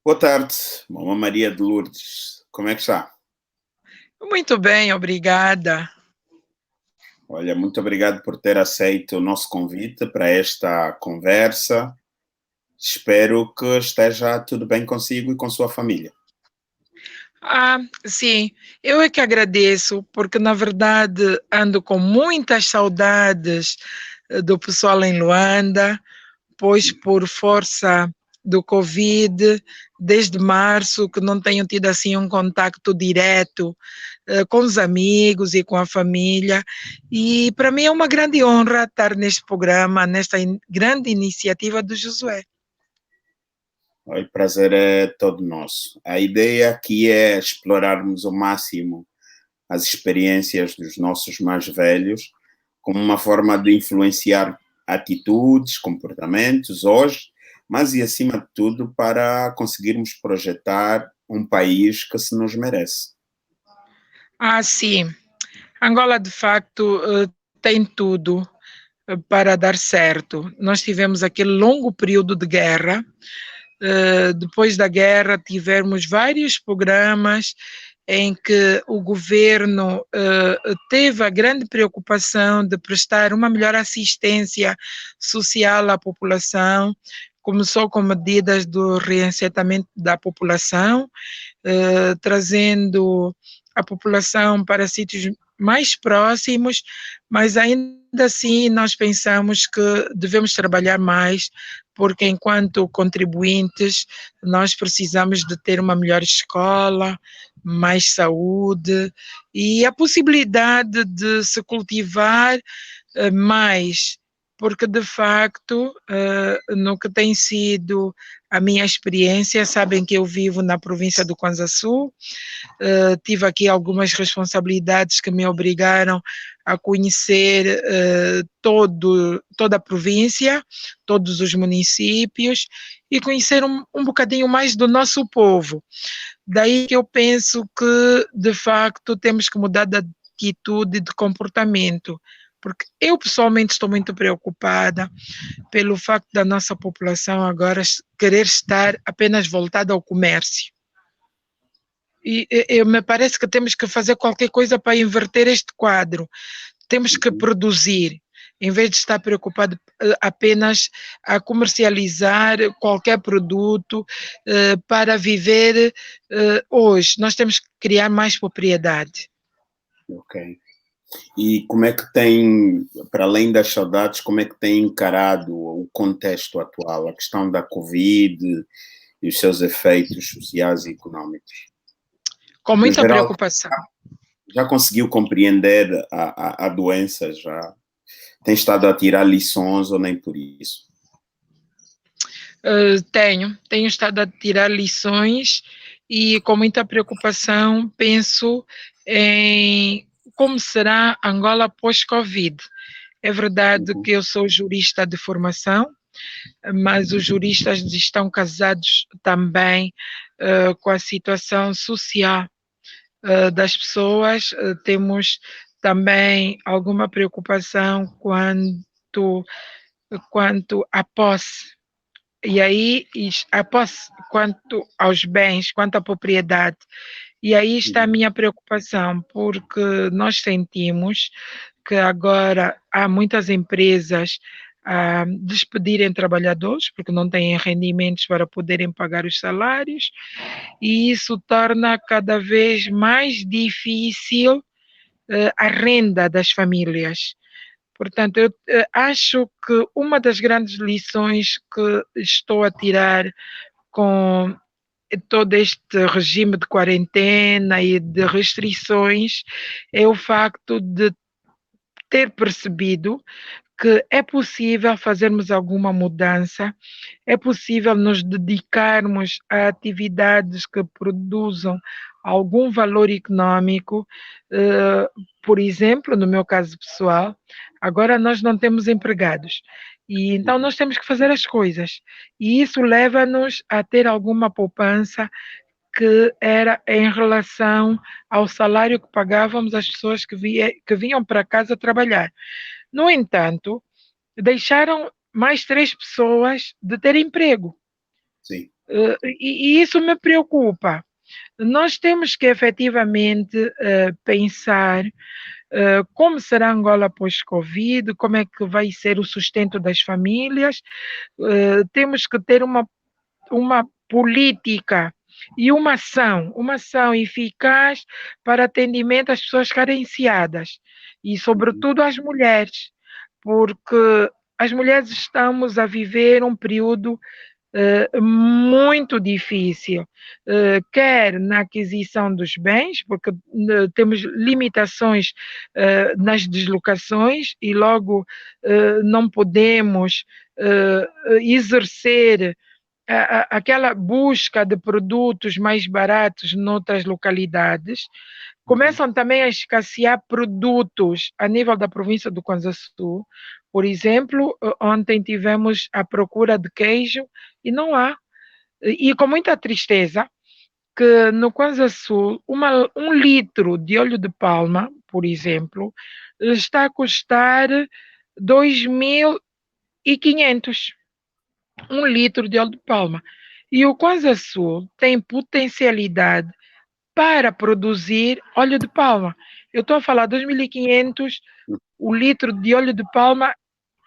Boa tarde, Mamãe Maria de Lourdes. Como é que está? Muito bem, obrigada. Olha, muito obrigado por ter aceito o nosso convite para esta conversa. Espero que esteja tudo bem consigo e com sua família. Sim, eu é que agradeço, porque na verdade ando com muitas saudades do pessoal em Luanda, pois por força do Covid, desde março, que não tenho tido assim um contacto direto com os amigos e com a família. E para mim é uma grande honra estar neste programa, nesta grande iniciativa do Josué. O prazer é todo nosso. A ideia aqui é explorarmos ao máximo as experiências dos nossos mais velhos como uma forma de influenciar atitudes, comportamentos hoje, mas e acima de tudo para conseguirmos projetar um país que se nos merece. Sim. Angola, de facto, tem tudo para dar certo. Nós tivemos aquele longo período de guerra. Depois da guerra, tivemos vários programas em que o governo teve a grande preocupação de prestar uma melhor assistência social à população. Começou com medidas do reassentamento da população, trazendo a população para sítios mais próximos, mas ainda assim nós pensamos que devemos trabalhar mais, porque enquanto contribuintes nós precisamos de ter uma melhor escola, mais saúde e a possibilidade de se cultivar mais, porque de facto, no que tem sido a minha experiência, sabem que eu vivo na província do Kwanza Sul, tive aqui algumas responsabilidades que me obrigaram a conhecer toda a província, todos os municípios e conhecer um bocadinho mais do nosso povo. Daí que eu penso que, de facto, temos que mudar de atitude e de comportamento, porque eu pessoalmente estou muito preocupada pelo facto da nossa população agora querer estar apenas voltada ao comércio. E me parece que temos que fazer qualquer coisa para inverter este quadro. Temos que produzir, em vez de estar preocupado apenas a comercializar qualquer produto para viver hoje. Nós temos que criar mais propriedade. Ok. E como é que tem, para além das saudades, como é que tem encarado o contexto atual, a questão da Covid e os seus efeitos sociais e económicos? Com No muita geral, preocupação. já conseguiu compreender a doença? Já tem estado a tirar lições ou nem por isso? Tenho estado a tirar lições e com muita preocupação penso em como será Angola pós-Covid. É verdade Uhum. que eu sou jurista de formação, mas os juristas estão casados também com a situação social das pessoas. Temos também alguma preocupação quanto à posse. E aí, a posse, quanto aos bens, quanto à propriedade. E aí está a Uhum. minha preocupação, porque nós sentimos que agora há muitas empresas a despedirem trabalhadores, porque não têm rendimentos para poderem pagar os salários, e isso torna cada vez mais difícil a renda das famílias. Portanto, eu acho que uma das grandes lições que estou a tirar com todo este regime de quarentena e de restrições é o facto de ter percebido que é possível fazermos alguma mudança, é possível nos dedicarmos a atividades que produzam algum valor econômico. Por exemplo, no meu caso pessoal, agora nós não temos empregados. E então nós temos que fazer as coisas. E isso leva-nos a ter alguma poupança que era em relação ao salário que pagávamos às pessoas que vinham para casa trabalhar. No entanto, deixaram mais 3 pessoas de ter emprego. Sim. E isso me preocupa. Nós temos que efetivamente pensar como será Angola pós-Covid, como é que vai ser o sustento das famílias. Temos que ter uma política e uma ação eficaz para atendimento às pessoas carenciadas e, uhum, sobretudo, às mulheres, porque as mulheres estamos a viver um período muito difícil, quer na aquisição dos bens, porque temos limitações nas deslocações e logo não podemos exercer aquela busca de produtos mais baratos noutras localidades. uhum, Começam também a escassear produtos a nível da província do Kwanza Sul. Por exemplo, ontem tivemos a procura de queijo e não há. E com muita tristeza, que no Kwanza Sul, um litro de óleo de palma, por exemplo, está a custar 2.500 um litro de óleo de palma. E o Kwanza Sul tem potencialidade para produzir óleo de palma. Eu estou a falar 2.500 o litro de óleo de palma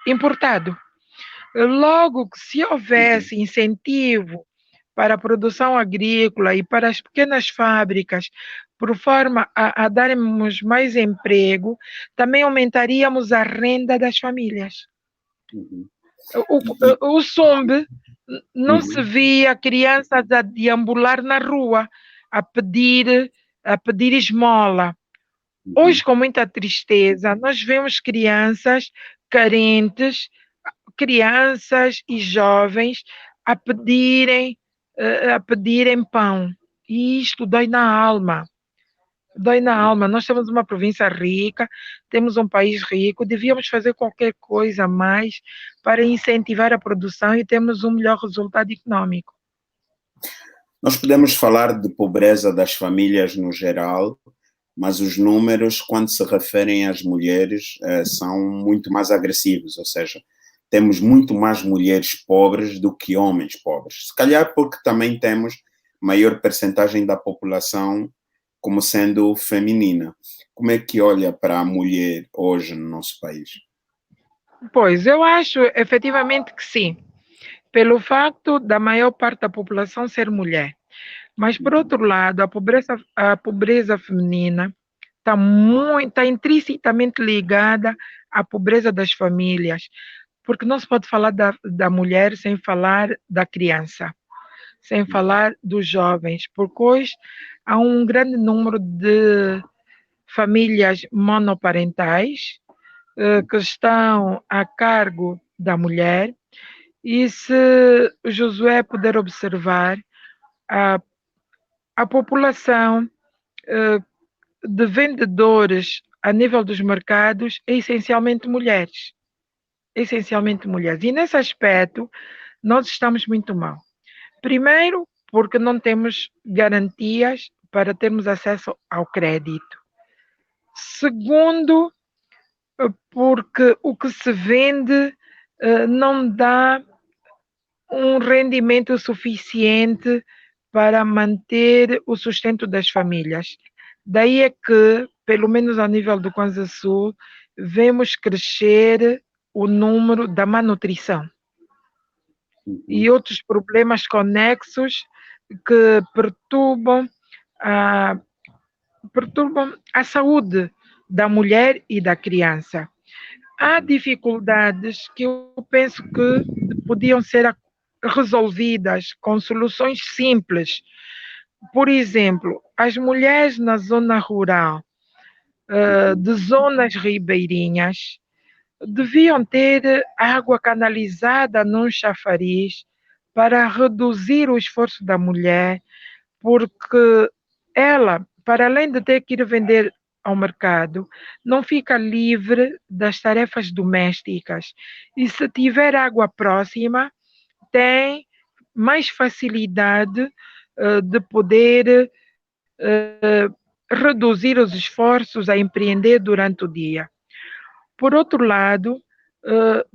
importado. Logo que se uhum. houvesse incentivo para a produção agrícola e para as pequenas fábricas, por forma a darmos mais emprego, também aumentaríamos a renda das famílias. Uhum. O, E, o SUMB não se uhum, via crianças a deambular na rua, a pedir esmola. Hoje, uhum, com muita tristeza, nós vemos crianças carentes, crianças e jovens a pedirem pão. E isto dói na alma. Dói na alma. Nós temos uma província rica, temos um país rico, devíamos fazer qualquer coisa a mais para incentivar a produção e termos um melhor resultado econômico. nós podemos falar de pobreza das famílias no geral, mas os números, quando se referem às mulheres, são muito mais agressivos, ou seja, temos muito mais mulheres pobres do que homens pobres. Se calhar porque também temos maior percentagem da população como sendo feminina. Como é que olha para a mulher hoje no nosso país? Pois, eu acho efetivamente que sim, pelo facto da maior parte da população ser mulher. Mas, por Uhum, outro lado, a pobreza feminina está intrinsecamente ligada à pobreza das famílias, porque não se pode falar da mulher sem falar da criança, sem uhum, falar dos jovens, porque hoje há um grande número de famílias monoparentais que estão a cargo da mulher, e se Josué puder observar, a, a população eh, de vendedores a nível dos mercados é essencialmente mulheres. Essencialmente mulheres. E nesse aspecto, nós estamos muito mal. Primeiro, porque não temos garantias para termos acesso ao crédito. Segundo, porque o que se vende não dá um rendimento suficiente para manter o sustento das famílias. Daí é que, pelo menos a nível do Kwanza Sul, vemos crescer o número da malnutrição e uhum, outros problemas conexos que a, perturbam a saúde da mulher e da criança. Há uhum, dificuldades que eu penso que podiam ser resolvidas com soluções simples. Por exemplo, as mulheres na zona rural, uhum, de zonas ribeirinhas, deviam ter água canalizada num chafariz para reduzir o esforço da mulher, porque ela, para além de ter que ir vender ao mercado, não fica livre das tarefas domésticas. E se tiver água próxima, tem mais facilidade de poder reduzir os esforços a empreender durante o dia. Por outro lado,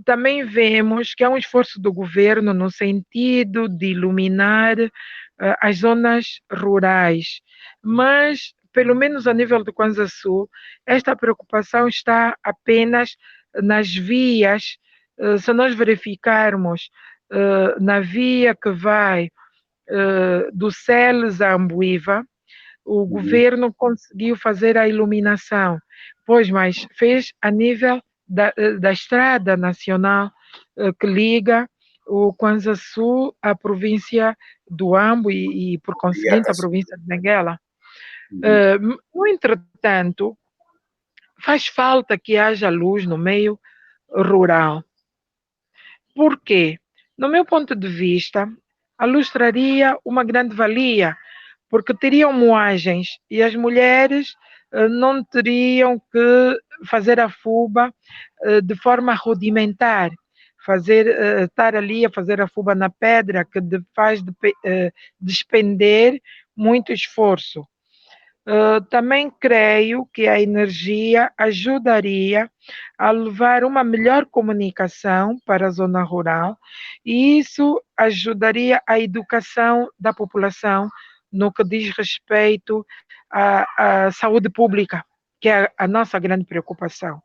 Também vemos que há um esforço do governo no sentido de iluminar as zonas rurais, mas, pelo menos a nível do Kwanza Sul, esta preocupação está apenas nas vias. Se nós verificarmos na via que vai do Celes a Ambuíva, o Uhum. governo conseguiu fazer a iluminação, pois, mas fez a nível da estrada nacional que liga o Kwanza Sul à província do Ambo e por E a conseguinte, à província de Benguela. Uhum. No entretanto, faz falta que haja luz no meio rural. Por quê? No meu ponto de vista, a luz traria uma grande valia, porque teriam moagens e as mulheres não teriam que fazer a fuba de forma rudimentar, estar ali a fazer a fuba na pedra, que faz despender muito esforço. Também creio que a energia ajudaria a levar uma melhor comunicação para a zona rural e isso ajudaria a educação da população no que diz respeito à saúde pública, que é a nossa grande preocupação.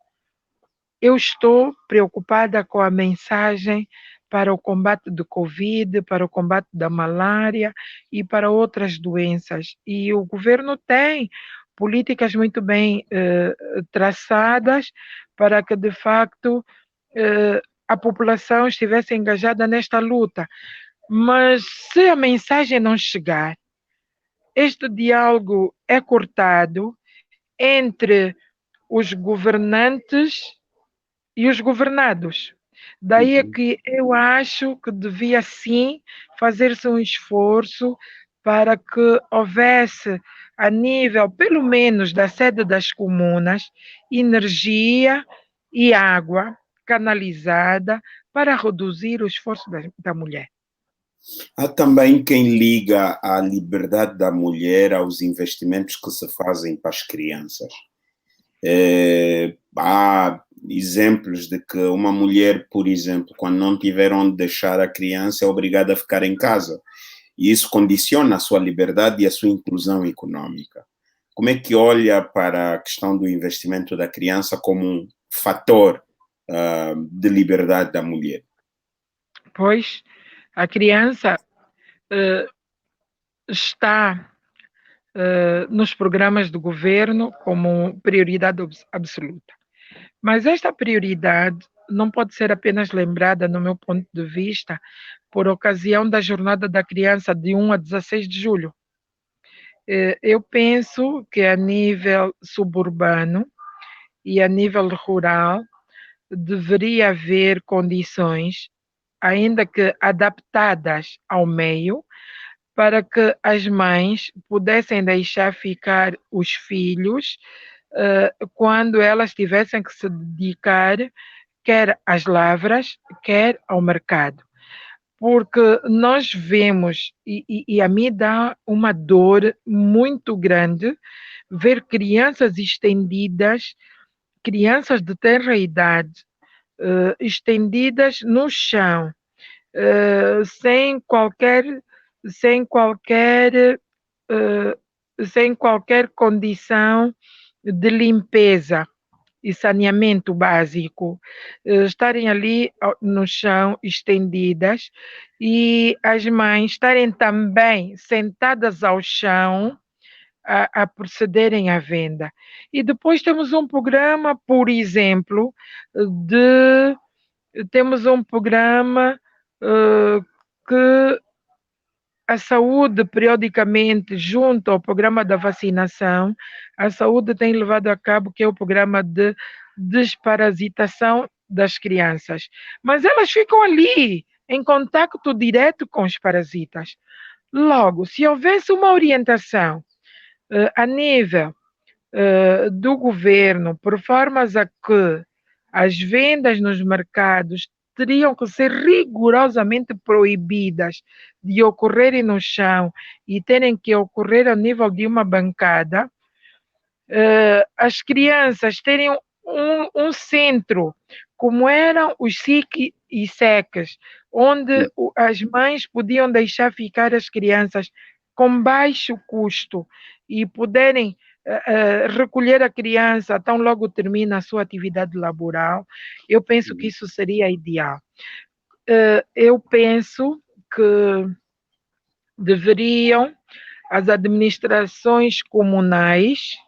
Eu estou preocupada com a mensagem para o combate do Covid, para o combate da malária e para outras doenças. E o governo tem políticas muito bem traçadas para que, de facto, a população estivesse engajada nesta luta. Mas se a mensagem não chegar, este diálogo é cortado entre os governantes e os governados. Daí é Uhum. que eu acho que devia sim fazer-se um esforço para que houvesse, a nível, pelo menos, da sede das comunas, energia e água canalizada para reduzir o esforço da mulher. Há também quem liga a liberdade da mulher aos investimentos que se fazem para as crianças. Há exemplos de que uma mulher, por exemplo, quando não tiver onde deixar a criança, é obrigada a ficar em casa. E isso condiciona a sua liberdade e a sua inclusão econômica. Como é que olha para a questão do investimento da criança como um fator de liberdade da mulher? Pois a criança uh, está nos programas do governo como prioridade absoluta. Mas esta prioridade não pode ser apenas lembrada, no meu ponto de vista, por ocasião da Jornada da Criança de 1 a 16 de julho. Eu penso que a nível suburbano e a nível rural deveria haver condições, ainda que adaptadas ao meio, para que as mães pudessem deixar ficar os filhos quando elas tivessem que se dedicar quer às lavras, quer ao mercado. Porque nós vemos, e a mim dá uma dor muito grande, ver crianças estendidas, crianças de tenra idade, estendidas no chão, sem qualquer, sem qualquer, sem qualquer condição de limpeza e saneamento básico, estarem ali no chão estendidas e as mães estarem também sentadas ao chão a procederem à venda. E depois temos um programa, por exemplo, de temos um programa que a saúde, periodicamente, junto ao programa da vacinação, a saúde tem levado a cabo, que é o programa de desparasitação das crianças. Mas elas ficam ali, em contato direto com os parasitas. Logo, se houvesse uma orientação a nível do governo, por formas a que as vendas nos mercados teriam que ser rigorosamente proibidas de ocorrerem no chão e terem que ocorrer ao nível de uma bancada, as crianças terem um centro como eram os SIC e SECs, onde as mães podiam deixar ficar as crianças com baixo custo e poderem recolher a criança tão logo termina a sua atividade laboral, eu penso que isso seria ideal. Eu penso que deveriam as administrações comunais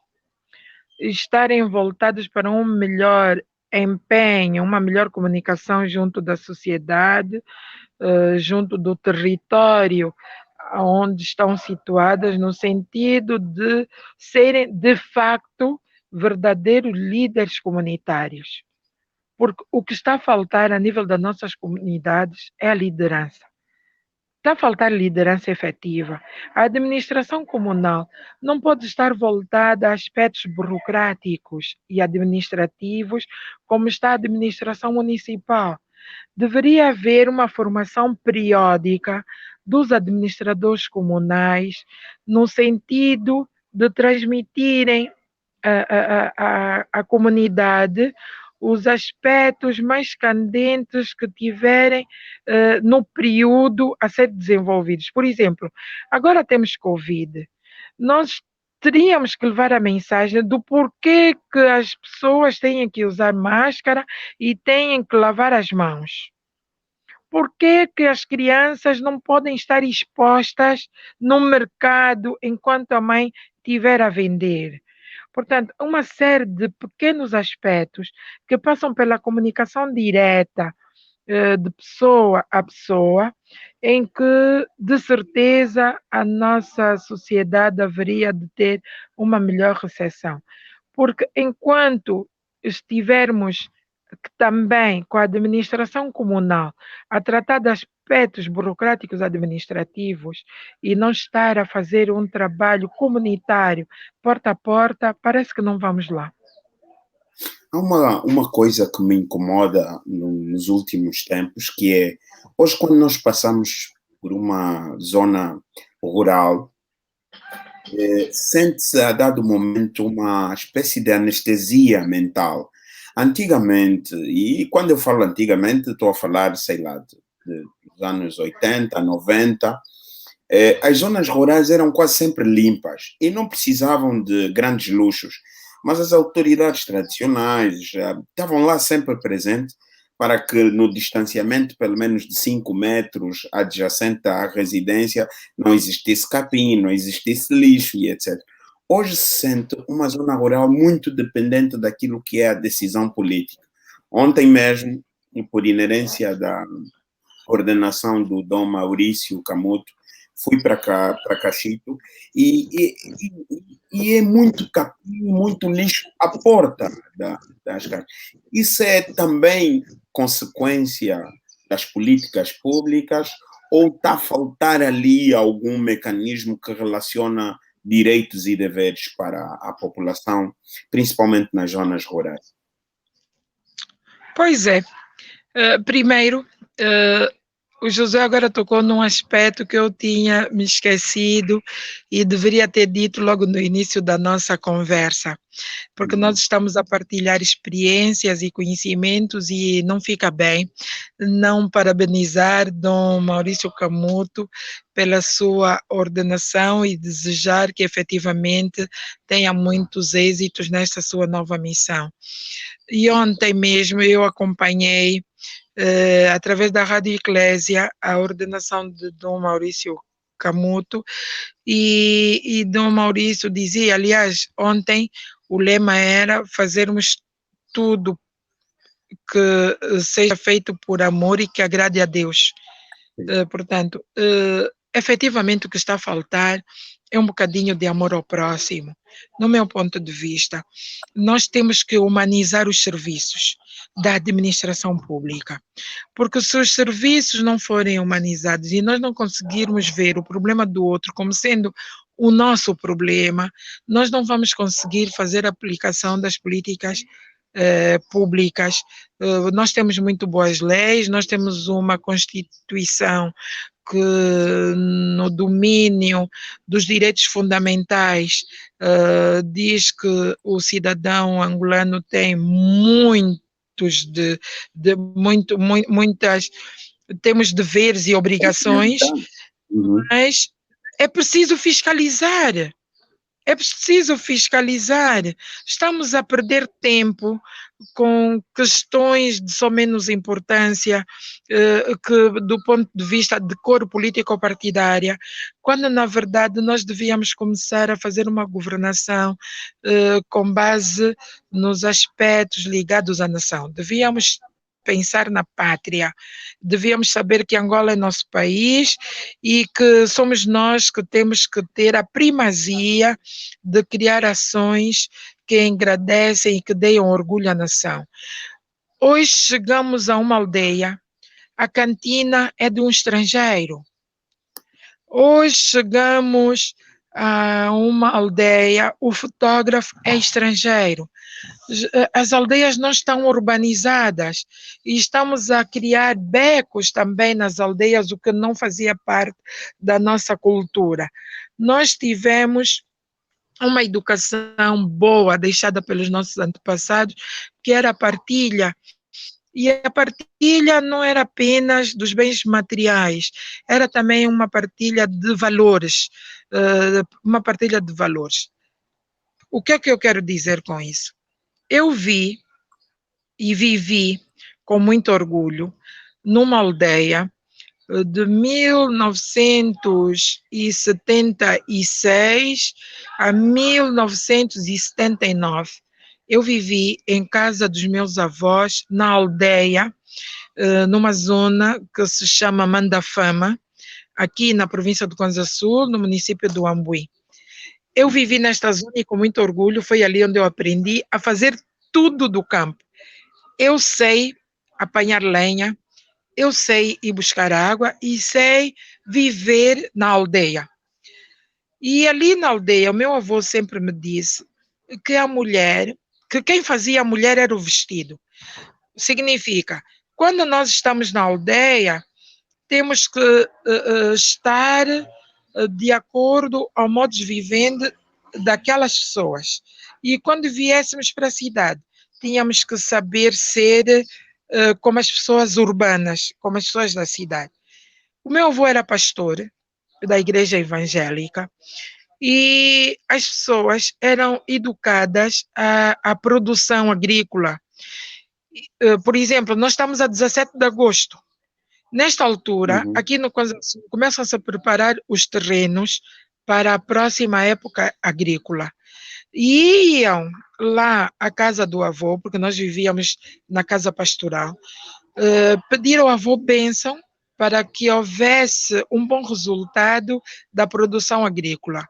estarem voltadas para um melhor empenho, uma melhor comunicação junto da sociedade, junto do território onde estão situadas, no sentido de serem, de facto, verdadeiros líderes comunitários. Porque o que está a faltar a nível das nossas comunidades é a liderança. Está a faltar liderança efetiva. A administração comunal não pode estar voltada a aspectos burocráticos e administrativos como está a administração municipal. Deveria haver uma formação periódica dos administradores comunais, no sentido de transmitirem à comunidade os aspectos mais candentes que tiverem no período a ser desenvolvidos. Por exemplo, agora temos Covid. Nós teríamos que levar a mensagem do porquê que as pessoas têm que usar máscara e têm que lavar as mãos. Por que as crianças não podem estar expostas no mercado enquanto a mãe estiver a vender? Portanto, uma série de pequenos aspectos que passam pela comunicação direta de pessoa a pessoa, em que, de certeza, a nossa sociedade haveria de ter uma melhor recepção. Porque enquanto estivermos também com a administração comunal a tratar de aspectos burocráticos administrativos e não estar a fazer um trabalho comunitário porta a porta, parece que não vamos lá. Há uma coisa que me incomoda nos últimos tempos, que é, hoje quando nós passamos por uma zona rural, sente-se a dado momento uma espécie de anestesia mental. Antigamente, e quando eu falo antigamente, estou a falar, sei lá, dos anos 80, 90, as zonas rurais eram quase sempre limpas e não precisavam de grandes luxos, mas as autoridades tradicionais estavam lá sempre presentes para que no distanciamento pelo menos de 5 metros adjacente à residência não existisse capim, não existisse lixo e etc. Hoje se sente uma zona rural muito dependente daquilo que é a decisão política. Ontem mesmo, por inerência da coordenação do Dom Maurício Camuto, fui para Cachito e é muito capim, muito lixo à porta das casas. Isso é também consequência das políticas públicas ou está a faltar ali algum mecanismo que relaciona direitos e deveres para a população, principalmente nas zonas rurais? Pois é. Primeiro, o José agora tocou num aspecto que eu tinha me esquecido e deveria ter dito logo no início da nossa conversa, porque nós estamos a partilhar experiências e conhecimentos e não fica bem não parabenizar Dom Maurício Camuto pela sua ordenação e desejar que efetivamente tenha muitos êxitos nesta sua nova missão. E ontem mesmo eu acompanhei através da Rádio Eclésia, a ordenação de Dom Maurício Camuto, e Dom Maurício dizia, aliás, ontem o lema era fazermos tudo que seja feito por amor e que agrade a Deus. Portanto, efetivamente o que está a faltar é um bocadinho de amor ao próximo. No meu ponto de vista, nós temos que humanizar os serviços da administração pública, porque se os serviços não forem humanizados e nós não conseguirmos ver o problema do outro como sendo o nosso problema, nós não vamos conseguir fazer a aplicação das políticas públicas. Nós temos muito boas leis, nós temos uma Constituição que no domínio dos direitos fundamentais diz que o cidadão angolano tem muito direitos, muitas, temos deveres e obrigações, Uhum. mas é preciso fiscalizar. É preciso fiscalizar. Estamos a perder tempo com questões de só menos importância, que do ponto de vista de cor político-partidária, quando na verdade nós devíamos começar a fazer uma governação com base nos aspectos ligados à nação. Devíamos pensar na pátria. Devíamos saber que Angola é nosso país e que somos nós que temos que ter a primazia de criar ações que engrandecem e que deem orgulho à nação. Hoje chegamos a uma aldeia, a cantina é de um estrangeiro. Hoje chegamos a uma aldeia, o fotógrafo é estrangeiro. As aldeias não estão urbanizadas e estamos a criar becos também nas aldeias, o que não fazia parte da nossa cultura. Nós tivemos uma educação boa deixada pelos nossos antepassados, que era a partilha. E a partilha não era apenas dos bens materiais, era também uma partilha de valores, uma partilha de valores. O que é que eu quero dizer com isso? Eu vi e vivi com muito orgulho numa aldeia de 1976 a 1979. Eu vivi em casa dos meus avós, na aldeia, numa zona que se chama Mandafama, aqui na província do Kwanza Sul, no município do Ambuí. Eu vivi nesta zona e com muito orgulho, foi ali onde eu aprendi a fazer tudo do campo. Eu sei apanhar lenha, eu sei ir buscar água e sei viver na aldeia. E ali na aldeia, o meu avô sempre me disse que a mulher, que quem fazia a mulher era o vestido. Significa, quando nós estamos na aldeia, temos que estar de acordo ao modo de viver daquelas pessoas. E quando viéssemos para a cidade, tínhamos que saber ser como as pessoas urbanas, como as pessoas da cidade. O meu avô era pastor da igreja evangélica e as pessoas eram educadas à produção agrícola. Por exemplo, nós estamos a 17 de agosto. Nesta altura, Uhum. aqui no começam-se a preparar os terrenos para a próxima época agrícola. E iam lá à casa do avô, porque nós vivíamos na casa pastoral, pedir ao avô bênção para que houvesse um bom resultado da produção agrícola.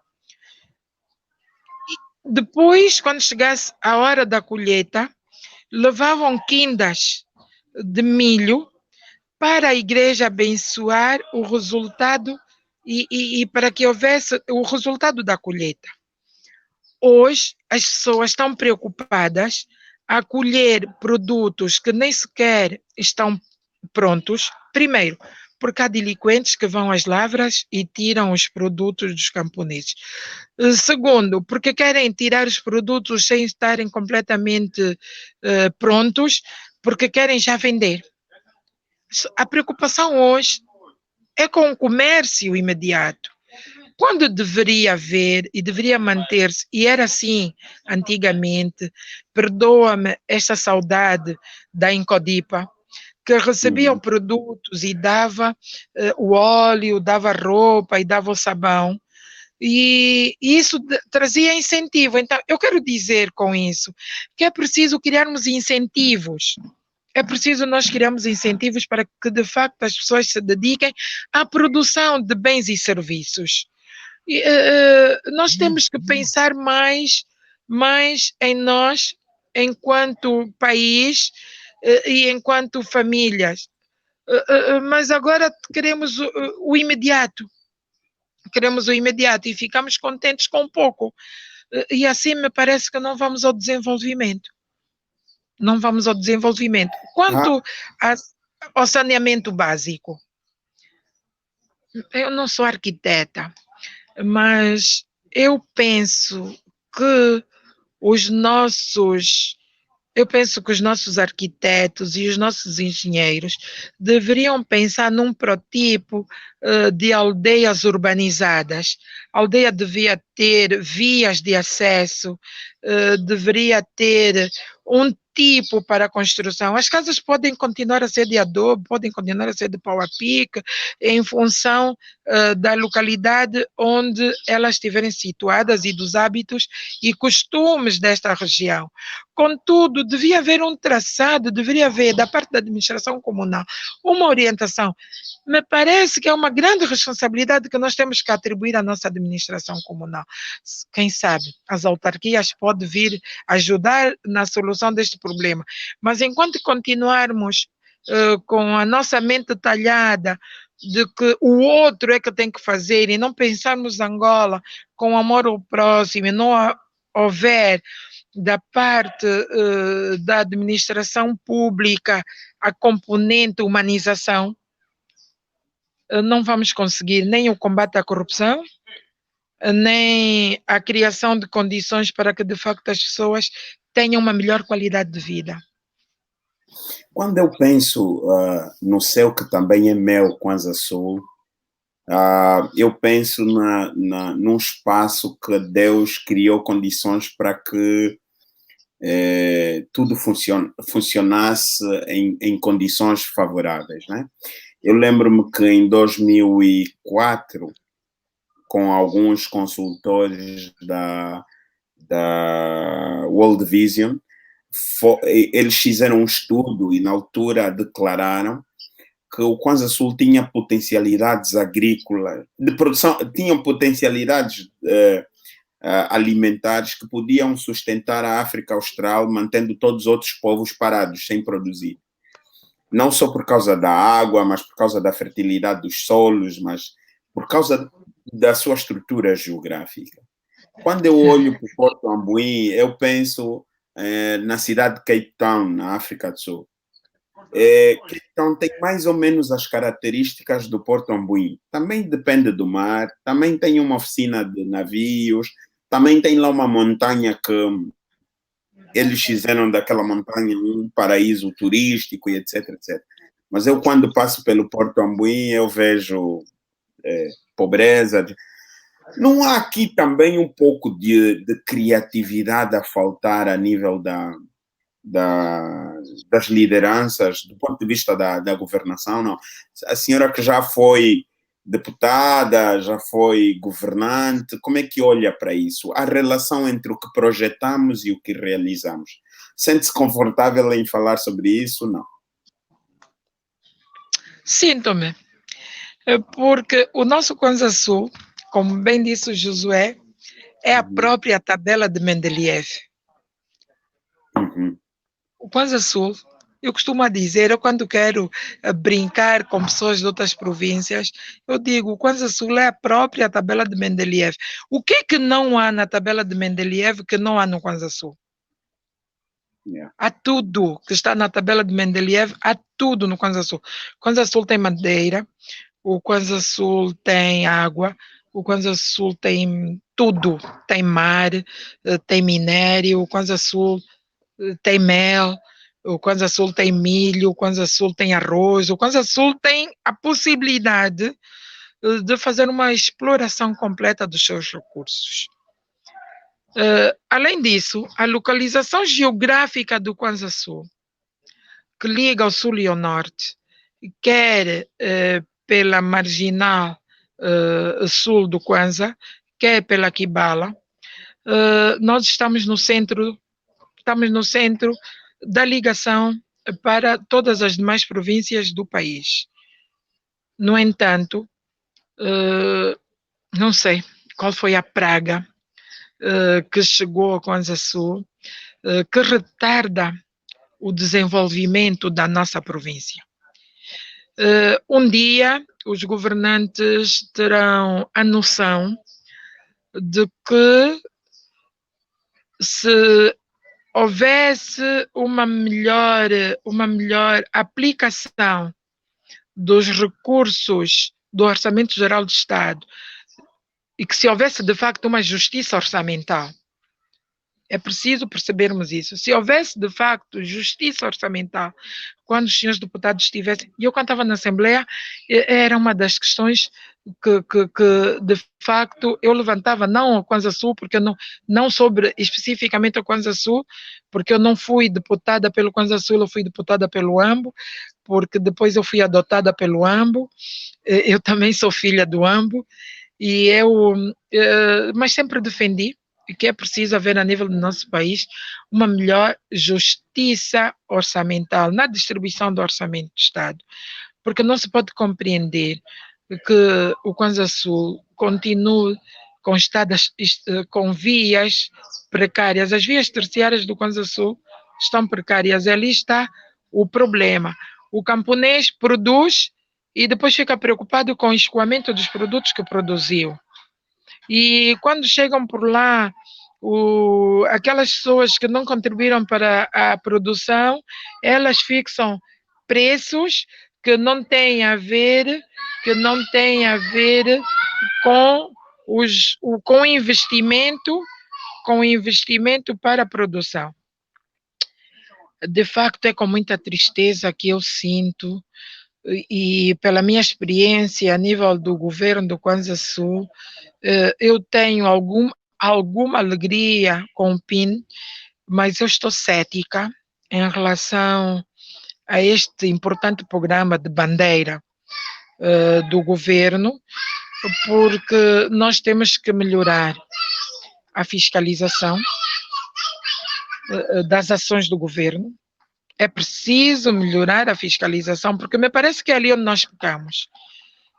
Depois, quando chegasse a hora da colheita, levavam quindas de milho para a igreja abençoar o resultado e para que houvesse o resultado da colheita. Hoje, as pessoas estão preocupadas a colher produtos que nem sequer estão prontos. Primeiro, porque há delinquentes que vão às lavras e tiram os produtos dos camponeses. Segundo, porque querem tirar os produtos sem estarem completamente prontos, porque querem já vender. A preocupação hoje é com o comércio imediato, quando deveria haver e deveria manter-se, e era assim antigamente, perdoa-me esta saudade da Incodipa, que recebia Uhum. produtos e dava o óleo, dava roupa e dava o sabão, e isso trazia incentivo. Então, eu quero dizer com isso que é preciso criarmos incentivos. É preciso nós criarmos incentivos para que, de facto, as pessoas se dediquem à produção de bens e serviços. E, nós temos que pensar mais em nós, enquanto país e enquanto famílias. Mas agora queremos o imediato. Queremos o imediato e ficamos contentes com pouco. E assim me parece que não vamos ao desenvolvimento. Não vamos ao desenvolvimento. Ah, Quanto ao saneamento básico, eu não sou arquiteta, mas eu penso que os nossos Eu penso que os nossos arquitetos e os nossos engenheiros deveriam pensar num protótipo de aldeias urbanizadas. A aldeia devia ter vias de acesso, deveria ter um tipo para a construção. As casas podem continuar a ser de adobe, podem continuar a ser de pau a pique, em função da localidade onde elas estiverem situadas e dos hábitos e costumes desta região. Contudo, devia haver um traçado, deveria haver, da parte da administração comunal, uma orientação. Me parece que é uma grande responsabilidade que nós temos que atribuir à nossa administração comunal. Quem sabe, as autarquias podem vir ajudar na solução deste problema. Mas enquanto continuarmos com a nossa mente talhada de que o outro é que tem que fazer e não pensarmos Angola com amor ao próximo e não houver da parte da administração pública a componente humanização, não vamos conseguir nem o combate à corrupção, nem a criação de condições para que, de facto, as pessoas tenham uma melhor qualidade de vida. Quando eu penso no céu que também é meu, Kwanza Sul, eu penso num espaço que Deus criou condições para que tudo funcionasse em condições favoráveis, né? Eu lembro-me que em 2004, com alguns consultores da World Vision, eles fizeram um estudo e na altura declararam que o Kwanza Sul tinha potencialidades agrícolas, de produção, tinham potencialidades alimentares que podiam sustentar a África Austral, mantendo todos os outros povos parados, sem produzir. Não só por causa da água, mas por causa da fertilidade dos solos, mas por causa da sua estrutura geográfica. Quando eu olho para o Porto Ambuim, eu penso na cidade de Cape Town, na África do Sul. Cape Town tem mais ou menos as características do Porto Ambuim. Também depende do mar, também tem uma oficina de navios, também tem lá uma montanha que eles fizeram daquela montanha um paraíso turístico e etc, etc. Mas eu, quando passo pelo Porto Ambuim, eu vejo pobreza. Não há aqui também um pouco de criatividade a faltar a nível das lideranças, do ponto de vista da governação? Não. A senhora que já foi deputada, já foi governante, como é que olha para isso? A relação entre o que projetamos e o que realizamos. Sente-se confortável em falar sobre isso? Não. Sinto-me, porque o nosso Kwanza Sul, como bem disse o Josué, é a própria tabela de Mendeleev. Uhum. O Kwanza Sul, eu costumo dizer, eu quando quero brincar com pessoas de outras províncias, eu digo, o Kwanza Sul é a própria tabela de Mendeleev. O que é que não há na tabela de Mendeleev que não há no Kwanza Sul? Yeah. Há tudo que está na tabela de Mendeleev, há tudo no Kwanza Sul. O Kwanza Sul tem madeira, o Kwanza Sul tem água, o Kwanza Sul tem tudo. Tem mar, tem minério, o Kwanza Sul tem mel, o Kwanza Sul tem milho, o Kwanza Sul tem arroz, o Kwanza Sul tem a possibilidade de fazer uma exploração completa dos seus recursos. Além disso, a localização geográfica do Kwanza Sul, que liga ao sul e ao norte, quer pela marginal sul do Kwanza, quer pela Kibala, nós estamos no centro da ligação para todas as demais províncias do país. No entanto, não sei qual foi a praga que chegou ao Kwanza Sul, que retarda o desenvolvimento da nossa província. Um dia, os governantes terão a noção de que se houvesse uma melhor aplicação dos recursos do Orçamento Geral do Estado e que se houvesse, de facto, uma justiça orçamental, É preciso percebermos isso. Se houvesse, de facto, justiça orçamental, quando os senhores deputados estivessem. E eu, quando estava na Assembleia, era uma das questões que de facto, eu levantava, não ao Kwanza Sul, porque eu não sobre especificamente o Kwanza Sul, porque eu não fui deputada pelo Kwanza Sul, eu fui deputada pelo AMBO, porque depois eu fui adotada pelo AMBO. Eu também sou filha do AMBO, e eu, mas sempre defendi que é preciso haver a nível do nosso país uma melhor justiça orçamental na distribuição do orçamento do Estado, porque não se pode compreender que o Kwanza Sul continue com estradas, com vias precárias. As vias terciárias do Kwanza Sul estão precárias. Ali está o problema. O camponês produz e depois fica preocupado com o escoamento dos produtos que produziu. E quando chegam por lá, aquelas pessoas que não contribuíram para a produção, elas fixam preços que não têm a ver, que não têm a ver com com investimento para a produção. De facto, é com muita tristeza que eu sinto, e pela minha experiência a nível do governo do Kwanza Sul, eu tenho alguma alegria com o PIN, mas eu estou cética em relação a este importante programa de bandeira do governo, porque nós temos que melhorar a fiscalização das ações do governo. É preciso melhorar a fiscalização, porque me parece que é ali onde nós pecamos,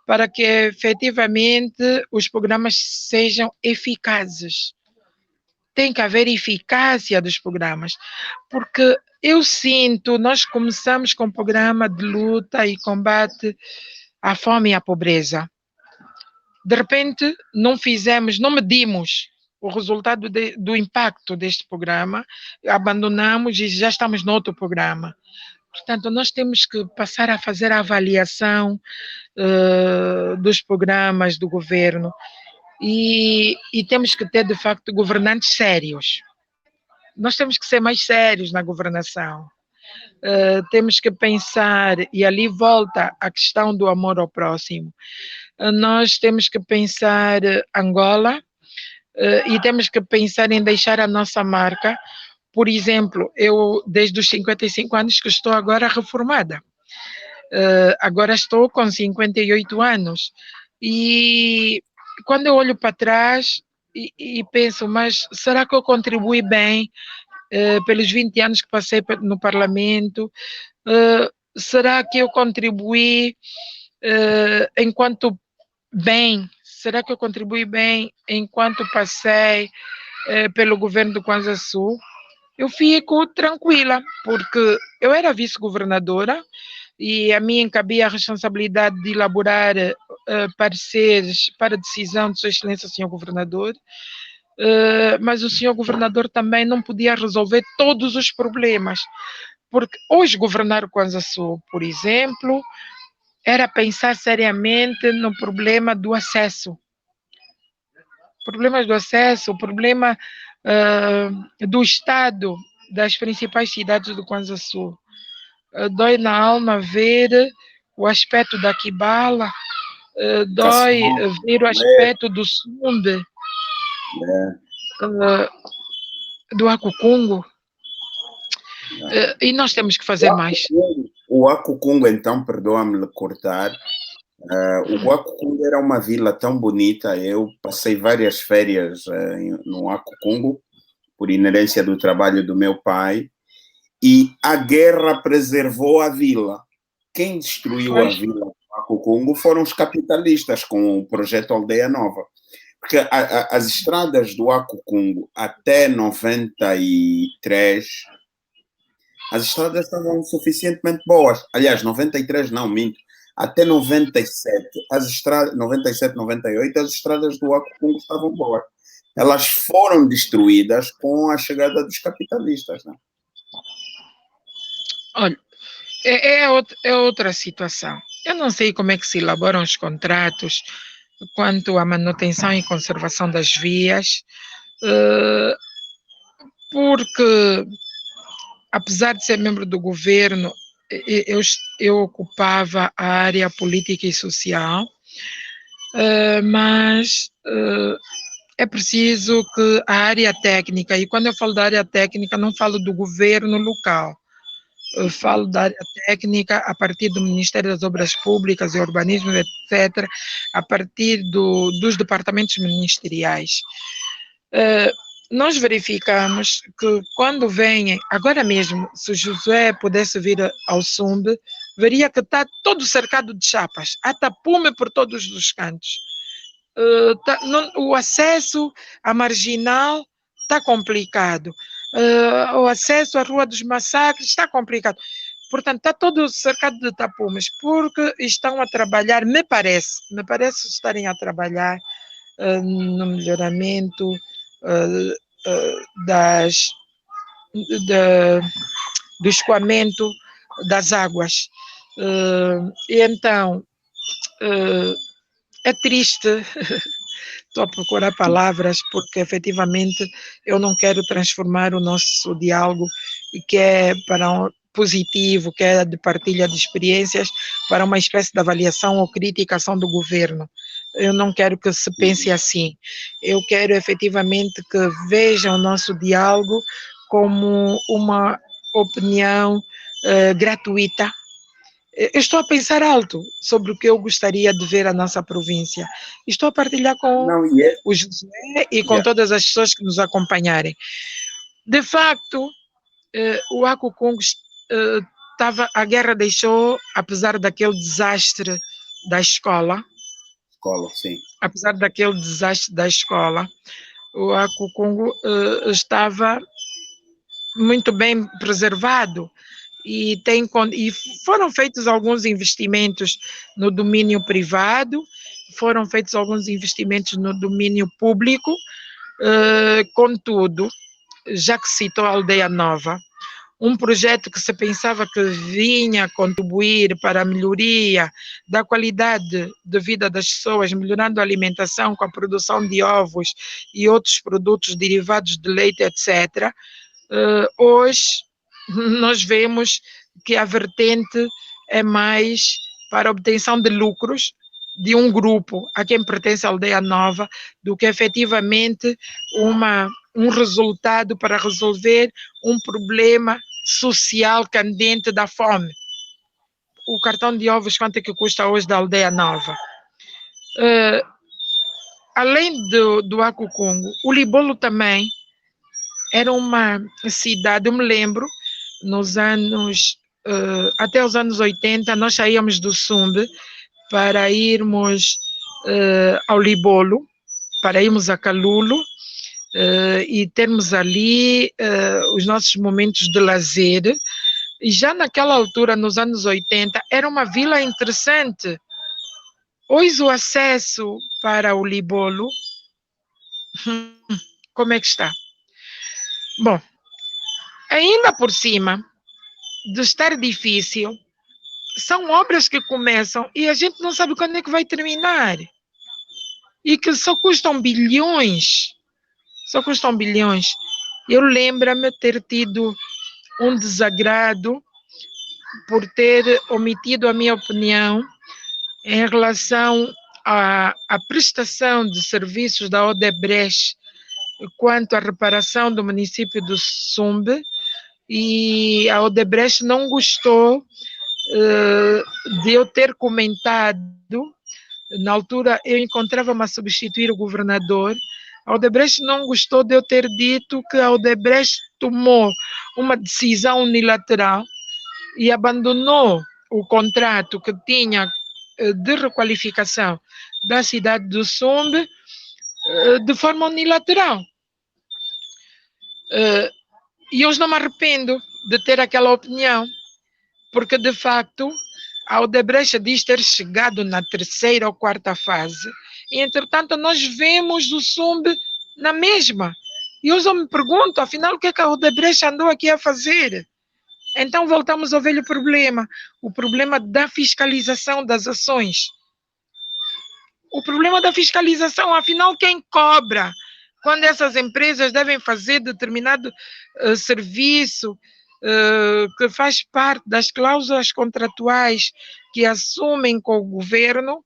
para que efetivamente os programas sejam eficazes. Tem que haver eficácia dos programas, porque eu sinto, nós começamos com o programa de luta e combate à fome e à pobreza. De repente, não medimos o resultado do impacto deste programa, abandonamos e já estamos no outro programa. Portanto, nós temos que passar a fazer a avaliação dos programas do governo e temos que ter, de facto, governantes sérios. Nós temos que ser mais sérios na governação. Temos que pensar, e ali volta a questão do amor ao próximo. Nós temos que pensar Angola e temos que pensar em deixar a nossa marca. Por exemplo, eu, desde os 55 anos que estou agora reformada, agora estou com 58 anos, e quando eu olho para trás e penso, mas será que eu contribuí bem pelos 20 anos que passei no Parlamento? Será que eu contribuí enquanto bem? Será que eu contribuí bem enquanto passei pelo governo do Kwanza Sul? Eu fico tranquila, porque eu era vice-governadora e a mim cabia a responsabilidade de elaborar pareceres para decisão de Sua Excelência, Senhor Governador, mas o Senhor Governador também não podia resolver todos os problemas, porque hoje governar o Kwanza Sul, por exemplo, era pensar seriamente no problema do acesso. Problemas do acesso, o problema do estado das principais cidades do Kwanza Sul. Dói na alma ver o aspecto da Kibala, dói ver o aspecto do Sumbe, do Akukungo, e nós temos que fazer mais. O Akukungo, então, perdoa-me lhe cortar, o Akukungo era uma vila tão bonita. Eu passei várias férias no Akukungo, por inerência do trabalho do meu pai, e a guerra preservou a vila. Quem destruiu a vila do Akukungo foram os capitalistas, com o projeto Aldeia Nova. Porque as estradas do Akukungo até 93, as estradas estavam suficientemente boas. Aliás, 93 não, minto. Até 97, 97, 98, as estradas do Akukungo estavam boas. Elas foram destruídas com a chegada dos capitalistas, né? Olha, é outra situação. Eu não sei como é que se elaboram os contratos quanto à manutenção e conservação das vias, porque, apesar de ser membro do governo, eu ocupava a área política e social, mas é preciso que a área técnica, e quando eu falo da área técnica, não falo do governo local, eu falo da área técnica a partir do Ministério das Obras Públicas e Urbanismo, etc., a partir dos departamentos ministeriais. Nós verificamos que quando vêm, agora mesmo, se o Josué pudesse vir ao SUMB, veria que está todo cercado de chapas, há tapume por todos os cantos. O acesso à marginal está complicado. O acesso à Rua dos Massacres está complicado. Portanto, está todo cercado de tapumes, porque estão a trabalhar, me parece estarem a trabalhar no melhoramento do escoamento das águas. E então, é triste, estou a procurar palavras, porque efetivamente eu não quero transformar o nosso diálogo, que é para positivo, que é de partilha de experiências, para uma espécie de avaliação ou criticação do governo. Eu não quero que se pense assim. Eu quero efetivamente que vejam o nosso diálogo como uma opinião gratuita. Eu estou a pensar alto sobre o que eu gostaria de ver a nossa província. Estou a partilhar com o José e com todas as pessoas que nos acompanharem. De facto, o Akukungu a guerra deixou, apesar daquele desastre da escola, sim. Apesar daquele desastre da escola, o Akukungu estava muito bem preservado e foram feitos alguns investimentos no domínio privado, foram feitos alguns investimentos no domínio público, contudo, já que citou a Aldeia Nova, um projeto que se pensava que vinha contribuir para a melhoria da qualidade de vida das pessoas, melhorando a alimentação com a produção de ovos e outros produtos derivados de leite, etc., hoje nós vemos que a vertente é mais para a obtenção de lucros de um grupo a quem pertence a Aldeia Nova do que efetivamente um resultado para resolver um problema social candente da fome. O cartão de ovos, quanto é que custa hoje da Aldeia Nova? Além do Akukungu, o Libolo também era uma cidade, eu me lembro, nos anos, até os anos 80, nós saíamos do SUMB para irmos ao Libolo, para irmos a Calulo, e termos ali os nossos momentos de lazer. E já naquela altura, nos anos 80, era uma vila interessante. Hoje o acesso para o Libolo, como é que está? Bom, ainda por cima de estar difícil, são obras que começam e a gente não sabe quando é que vai terminar. E que só custam bilhões. Só custam bilhões. Eu lembro-me ter tido um desagrado por ter omitido a minha opinião em relação à prestação de serviços da Odebrecht quanto à reparação do município do Sumbe, e a Odebrecht não gostou de eu ter comentado. Na altura eu encontrava-me a substituir o governador. A Odebrecht não gostou de eu ter dito que a Odebrecht tomou uma decisão unilateral e abandonou o contrato que tinha de requalificação da cidade do Sumbe de forma unilateral. E hoje não me arrependo de ter aquela opinião, porque de facto a Odebrecht diz ter chegado na terceira ou quarta fase, e entretanto nós vemos o Sumbe na mesma. E hoje eu me pergunto, afinal, o que é que a Odebrecht andou aqui a fazer? Então voltamos ao velho problema, o problema da fiscalização das ações. O problema da fiscalização, afinal, quem cobra quando essas empresas devem fazer determinado serviço que faz parte das cláusulas contratuais que assumem com o governo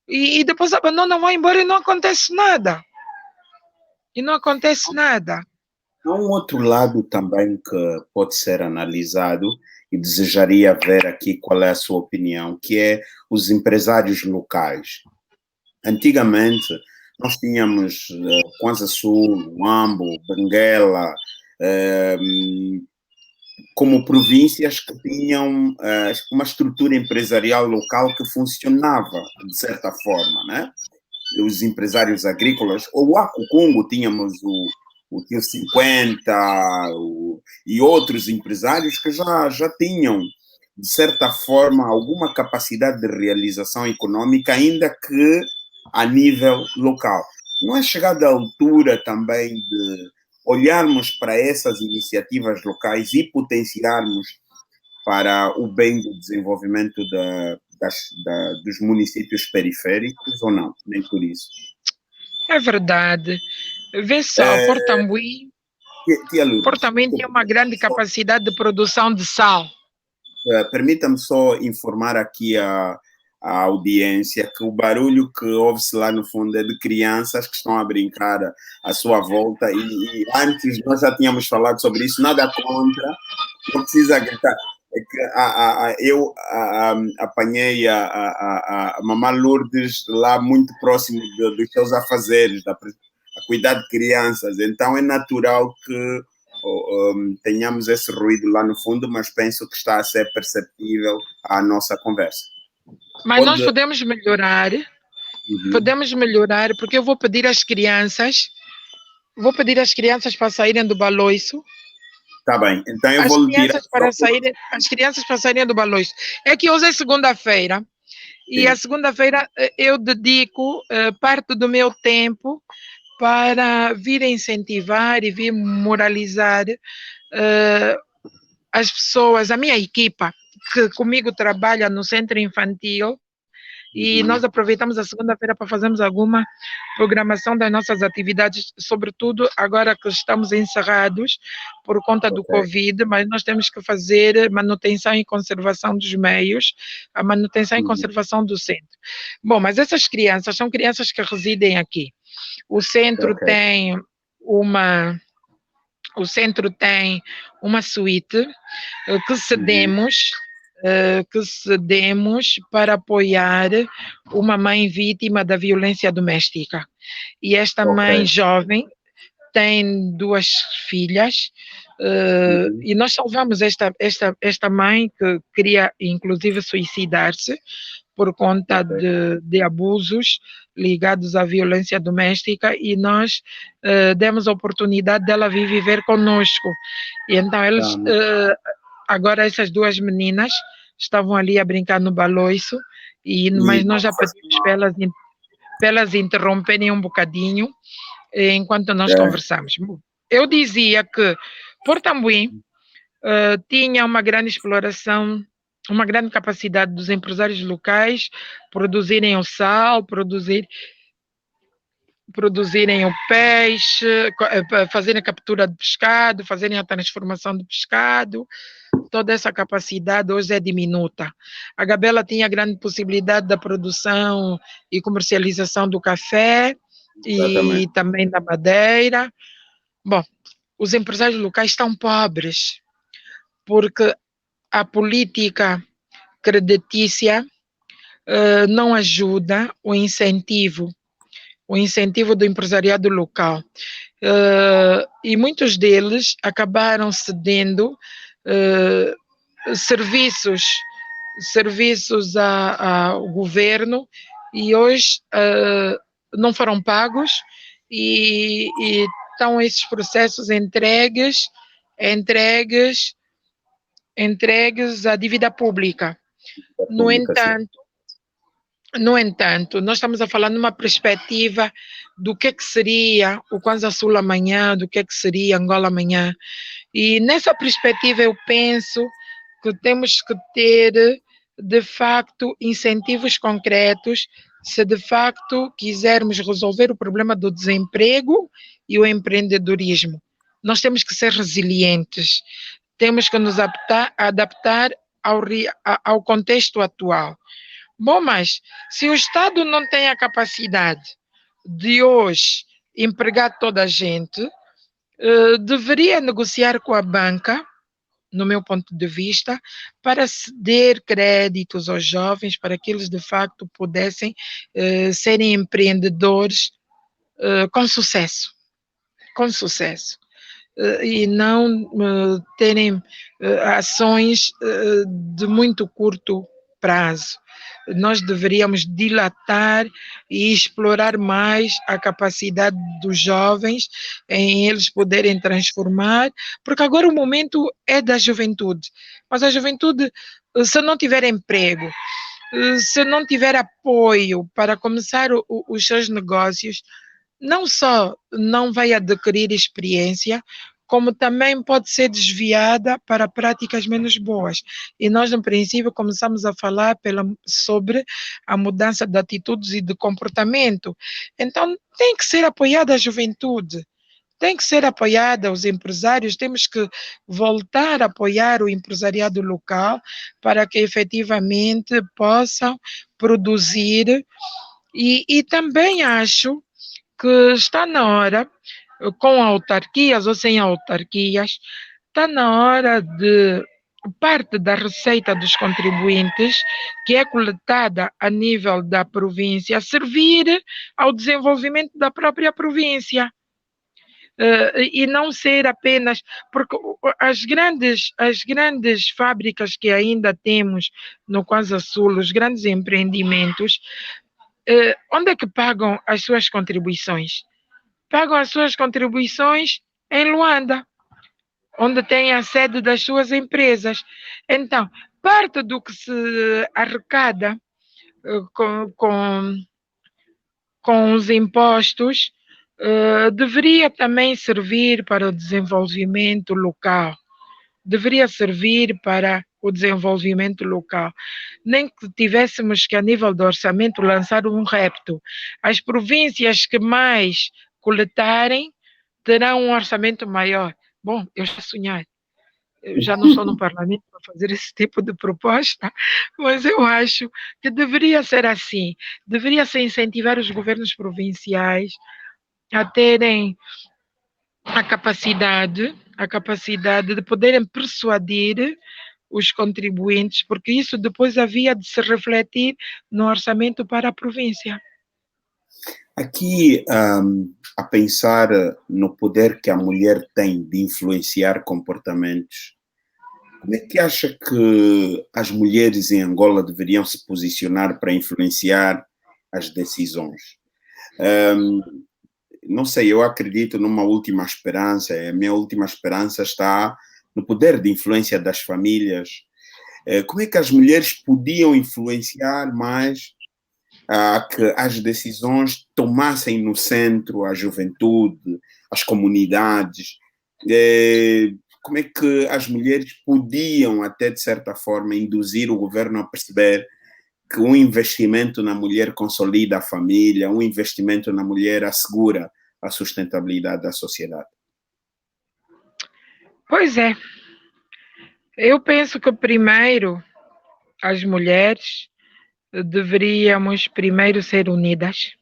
e depois abandonam, vão embora e não acontece nada. E não acontece nada. Há um outro lado também que pode ser analisado e desejaria ver aqui qual é a sua opinião, que é os empresários locais. Antigamente, nós tínhamos Kwanza Sul, Huambo, Benguela, como províncias que tinham uma estrutura empresarial local que funcionava de certa forma, né? Os empresários agrícolas, o Acucungo tínhamos o Tio 50 e outros empresários que já tinham, de certa forma, alguma capacidade de realização econômica, ainda que a nível local. Não é chegada a altura também de olharmos para essas iniciativas locais e potenciarmos para o bem do desenvolvimento dos municípios periféricos ou não? Nem por isso. É verdade. Vê só, Portambuí tem uma grande capacidade de produção de sal. Permita-me só informar aqui a audiência que o barulho que ouve-se lá no fundo é de crianças que estão a brincar à sua volta e antes nós já tínhamos falado sobre isso, nada contra, não precisa gritar. É que eu apanhei a Mamã Lourdes lá muito próximo dos seus afazeres, a cuidar de crianças, então é natural que tenhamos esse ruído lá no fundo, mas penso que está a ser perceptível a nossa conversa. Mas nós podemos melhorar, porque eu vou pedir às crianças para saírem do baloiço. Tá bem, então eu vou lhe dizer. As crianças para saírem do baloiço. É que hoje é segunda-feira, e a segunda-feira eu dedico parte do meu tempo para vir incentivar e vir moralizar as pessoas, a minha equipa, que comigo trabalha no centro infantil, e nós aproveitamos a segunda-feira para fazermos alguma programação das nossas atividades, sobretudo agora que estamos encerrados por conta do Covid, mas nós temos que fazer manutenção e conservação dos meios, a manutenção e conservação do centro. Bom, mas essas crianças são crianças que residem aqui. O centro tem uma suíte que cedemos para apoiar uma mãe vítima da violência doméstica. E esta mãe jovem tem 2 filhas, e nós salvamos esta mãe que queria inclusive suicidar-se por conta de abusos ligados à violência doméstica, e nós demos a oportunidade dela vir viver conosco. E então eles, agora essas 2 meninas estavam ali a brincar no baloiço, mas nós já pedimos para elas interromperem um bocadinho enquanto nós conversamos. Eu dizia que Portambuí tinha uma grande exploração, uma grande capacidade dos empresários locais produzirem o sal, produzirem o peixe, fazerem a captura de pescado, fazerem a transformação de pescado. Toda essa capacidade hoje é diminuta. A Gabela tinha grande possibilidade da produção e comercialização do café e também da madeira. Bom, os empresários locais estão pobres porque a política creditícia não ajuda o incentivo do empresariado local. E muitos deles acabaram cedendo serviços ao governo e hoje não foram pagos e estão esses processos entregues à dívida pública. No entanto, nós estamos a falar numa perspectiva do que seria o Kwanza Sul amanhã, do que seria Angola amanhã. E nessa perspectiva eu penso que temos que ter, de facto, incentivos concretos, se de facto quisermos resolver o problema do desemprego e o empreendedorismo. Nós temos que ser resilientes, temos que nos adaptar ao contexto atual. Bom, mas se o Estado não tem a capacidade de hoje empregar toda a gente, deveria negociar com a banca, no meu ponto de vista, para ceder créditos aos jovens para que eles de facto pudessem serem empreendedores com sucesso, com sucesso. E não terem ações de muito curto prazo. Nós deveríamos dilatar e explorar mais a capacidade dos jovens em eles poderem transformar, porque agora o momento é da juventude, mas a juventude, se não tiver emprego, se não tiver apoio para começar os seus negócios, não só não vai adquirir experiência, como também pode ser desviada para práticas menos boas. E nós, no princípio, começamos a falar sobre a mudança de atitudes e de comportamento. Então, tem que ser apoiada a juventude, tem que ser apoiada os empresários, temos que voltar a apoiar o empresariado local para que efetivamente possam produzir. E também acho que está na hora, com autarquias ou sem autarquias, está na hora de parte da receita dos contribuintes, que é coletada a nível da província, servir ao desenvolvimento da própria província. E não ser apenas, porque as grandes fábricas que ainda temos no Kwasa Sul, os grandes empreendimentos, onde é que pagam as suas contribuições? Pagam as suas contribuições em Luanda, onde tem a sede das suas empresas. Então, parte do que se arrecada com os impostos deveria também servir para o desenvolvimento local. Deveria servir para o desenvolvimento local. Nem que tivéssemos que, a nível do orçamento, lançar um repto. As províncias que mais coletarem terão um orçamento maior. Bom, eu já sonhei. Eu já não estou no parlamento para fazer esse tipo de proposta, mas eu acho que deveria ser assim. Deveria se incentivar os governos provinciais a terem a capacidade de poderem persuadir os contribuintes, porque isso depois havia de se refletir no orçamento para a província. Aqui, a pensar no poder que a mulher tem de influenciar comportamentos, como é que acha que as mulheres em Angola deveriam se posicionar para influenciar as decisões? Não sei, eu acredito numa última esperança, a minha última esperança está no poder de influência das famílias. Como é que as mulheres podiam influenciar mais a que as decisões tomassem no centro a juventude, as comunidades? Como é que as mulheres podiam, até de certa forma, induzir o governo a perceber que um investimento na mulher consolida a família, um investimento na mulher assegura a sustentabilidade da sociedade? Pois é. Eu penso que primeiro as mulheres deveríamos primeiro ser unidas.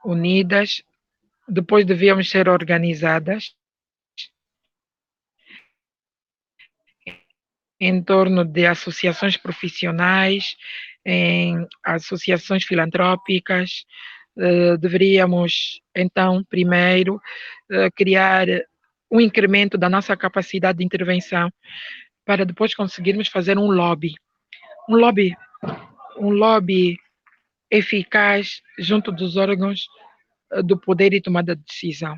Unidas, depois devíamos ser organizadas em torno de associações profissionais, em associações filantrópicas. Deveríamos, então, primeiro, criar um incremento da nossa capacidade de intervenção para depois conseguirmos fazer um lobby eficaz junto dos órgãos do poder e tomada de decisão.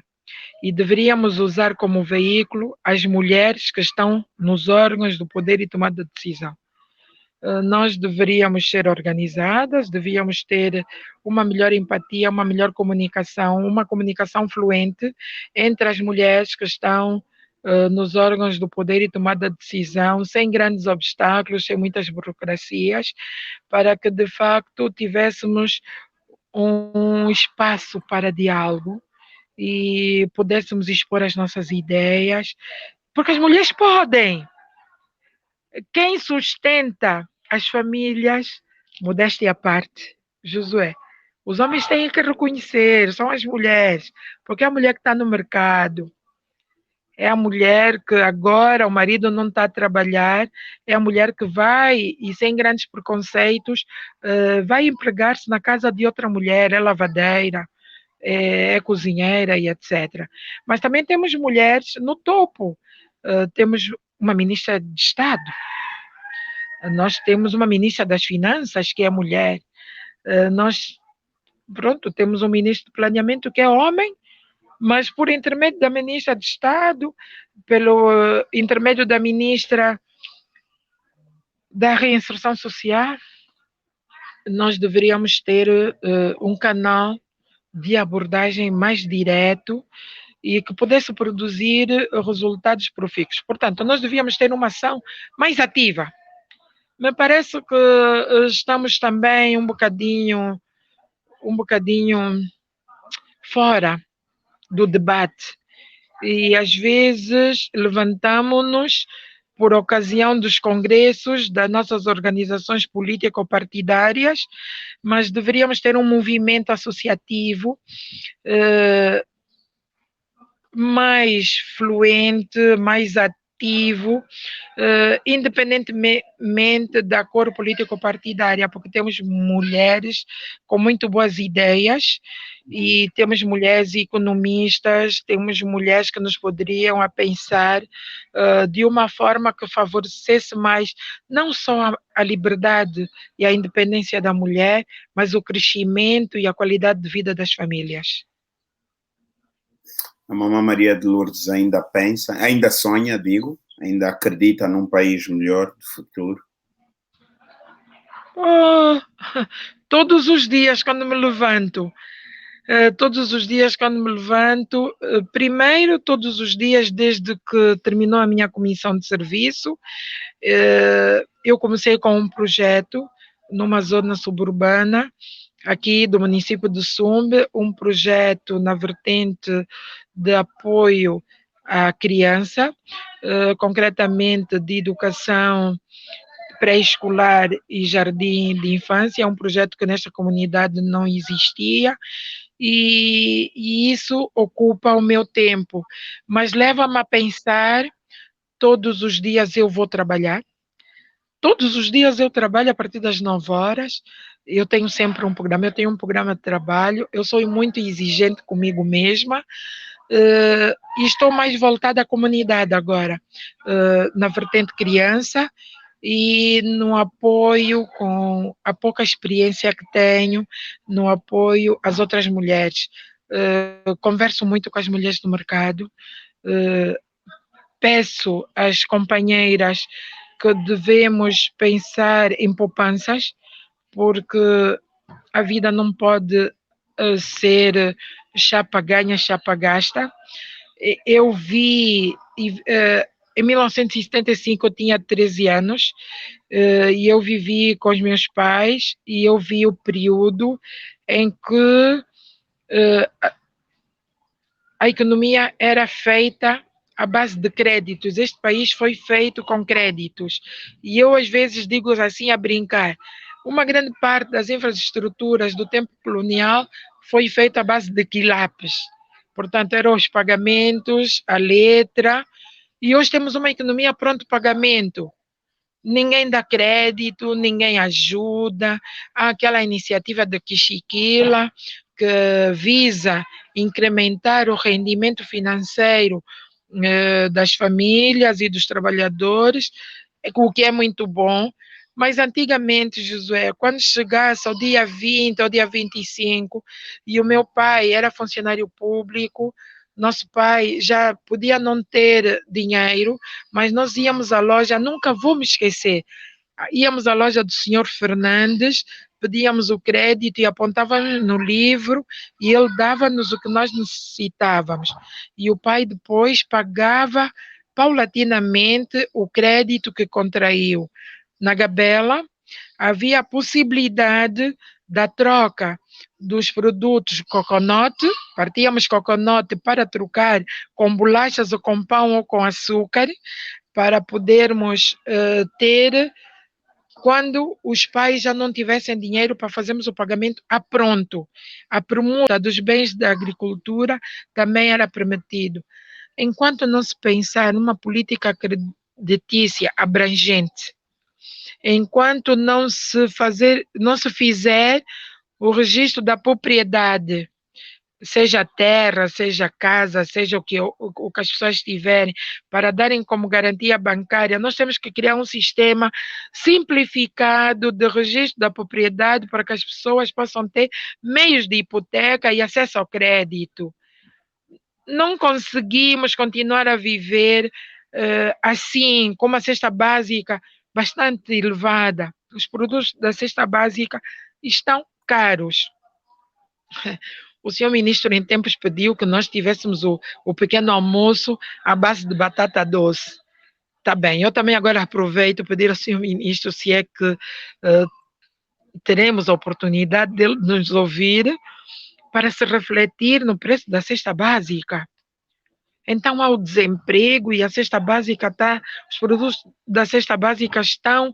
E deveríamos usar como veículo as mulheres que estão nos órgãos do poder e tomada de decisão. Nós deveríamos ser organizadas, devíamos ter uma melhor empatia, uma melhor comunicação, uma comunicação fluente entre as mulheres que estão nos órgãos do poder e tomada de decisão, sem grandes obstáculos, sem muitas burocracias, para que de facto tivéssemos um espaço para diálogo e pudéssemos expor as nossas ideias, porque as mulheres podem. Quem sustenta as famílias, modéstia à parte, Josué, os homens têm que reconhecer, são as mulheres, porque é a mulher que está no mercado, é a mulher que agora o marido não está a trabalhar, é a mulher que vai, e sem grandes preconceitos, vai empregar-se na casa de outra mulher, é lavadeira, é cozinheira e etc. Mas também temos mulheres no topo. Temos uma ministra de Estado, nós temos uma ministra das Finanças, que é mulher, nós, pronto, temos um ministro do Planeamento, que é homem, mas por intermédio da ministra de Estado, pelo intermédio da ministra da Reinserção Social, nós deveríamos ter um canal de abordagem mais direto e que pudesse produzir resultados profícuos. Portanto, nós devíamos ter uma ação mais ativa. Me parece que estamos também um bocadinho fora do debate e às vezes levantamos-nos por ocasião dos congressos das nossas organizações político-partidárias, mas deveríamos ter um movimento associativo mais fluente, mais ativo, independentemente da cor político-partidária, porque temos mulheres com muito boas ideias e temos mulheres economistas, temos mulheres que nos poderiam a pensar de uma forma que favorecesse mais não só a liberdade e a independência da mulher, mas o crescimento e a qualidade de vida das famílias. A Mamã Maria de Lourdes ainda pensa, ainda sonha, digo, ainda acredita num país melhor de futuro? Oh, todos os dias quando me levanto, primeiro todos os dias desde que terminou a minha comissão de serviço, eu comecei com um projeto numa zona suburbana aqui do município de Sumbe, um projeto na vertente de apoio à criança, concretamente de educação pré-escolar e jardim de infância, é um projeto que nesta comunidade não existia, e isso ocupa o meu tempo, mas leva-me a pensar, todos os dias eu vou trabalhar, todos os dias eu trabalho a partir das 9 horas, eu tenho sempre um programa, eu tenho um programa de trabalho, eu sou muito exigente comigo mesma, e estou mais voltada à comunidade agora, na vertente criança e no apoio com a pouca experiência que tenho, no apoio às outras mulheres. Converso muito com as mulheres do mercado, peço às companheiras que devemos pensar em poupanças, porque a vida não pode ser chapa ganha, chapa gasta. Eu vi, em 1975 eu tinha 13 anos, e eu vivi com os meus pais e eu vi o período em que a economia era feita à base de créditos. Este país foi feito com créditos. E eu às vezes digo assim a brincar, uma grande parte das infraestruturas do tempo colonial foi feita à base de quilapes. Portanto, eram os pagamentos, a letra, e hoje temos uma economia pronto pagamento. Ninguém dá crédito, ninguém ajuda. Há aquela iniciativa de Quichiquila, que visa incrementar o rendimento financeiro das famílias e dos trabalhadores, o que é muito bom. Mas antigamente, Josué, quando chegasse ao dia 20, ao dia 25, e o meu pai era funcionário público, nosso pai já podia não ter dinheiro, mas nós íamos à loja, nunca vou me esquecer, íamos à loja do senhor Fernandes, pedíamos o crédito e apontávamos no livro e ele dava-nos o que nós necessitávamos. E o pai depois pagava paulatinamente o crédito que contraiu na Gabela, havia a possibilidade da troca dos produtos coconut, partíamos coconut para trocar com bolachas ou com pão ou com açúcar, para podermos ter, quando os pais já não tivessem dinheiro para fazermos o pagamento a pronto. A permuta dos bens da agricultura também era permitido. Enquanto não se pensar numa política creditícia abrangente, enquanto não se fizer o registro da propriedade, seja terra, seja casa, seja o que as pessoas tiverem, para darem como garantia bancária, nós temos que criar um sistema simplificado de registro da propriedade para que as pessoas possam ter meios de hipoteca e acesso ao crédito. Não conseguimos continuar a viver assim, com uma cesta básica bastante elevada. Os produtos da cesta básica estão caros. O senhor ministro, em tempos, pediu que nós tivéssemos o pequeno almoço à base de batata doce. Tá bem, eu também agora aproveito para pedir ao senhor ministro se é que teremos a oportunidade de nos ouvir para se refletir no preço da cesta básica. Então há o desemprego e a cesta básica está, os produtos da cesta básica estão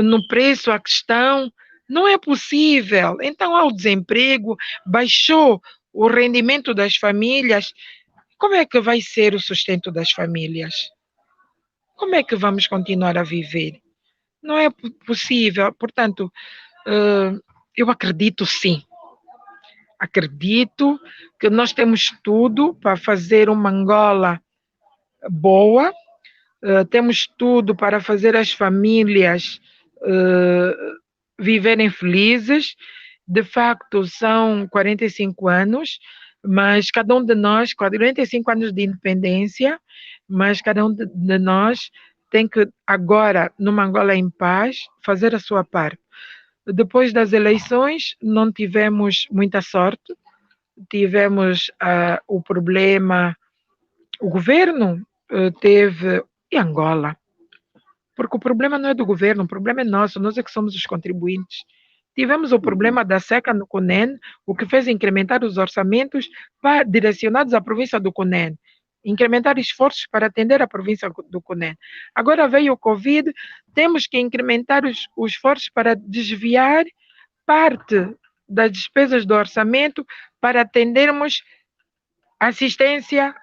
no preço a questão. Não é possível. Então há o desemprego, baixou o rendimento das famílias. Como é que vai ser o sustento das famílias? Como é que vamos continuar a viver? Não é possível. Portanto, eu acredito sim. Acredito que nós temos tudo para fazer uma Angola boa, temos tudo para fazer as famílias viverem felizes. De facto, são 45 anos, mas cada um de nós, 45 anos de independência, mas cada um de nós tem que agora, numa Angola em paz, fazer a sua parte. Depois das eleições, não tivemos muita sorte, tivemos o problema, o governo teve, e Angola, porque o problema não é do governo, o problema é nosso, nós é que somos os contribuintes. Tivemos o problema da seca no Cunene, o que fez incrementar os orçamentos direcionados à província do Cunene, incrementar esforços para atender a província do Cunene. Agora veio o Covid, temos que incrementar os esforços para desviar parte das despesas do orçamento para atendermos assistência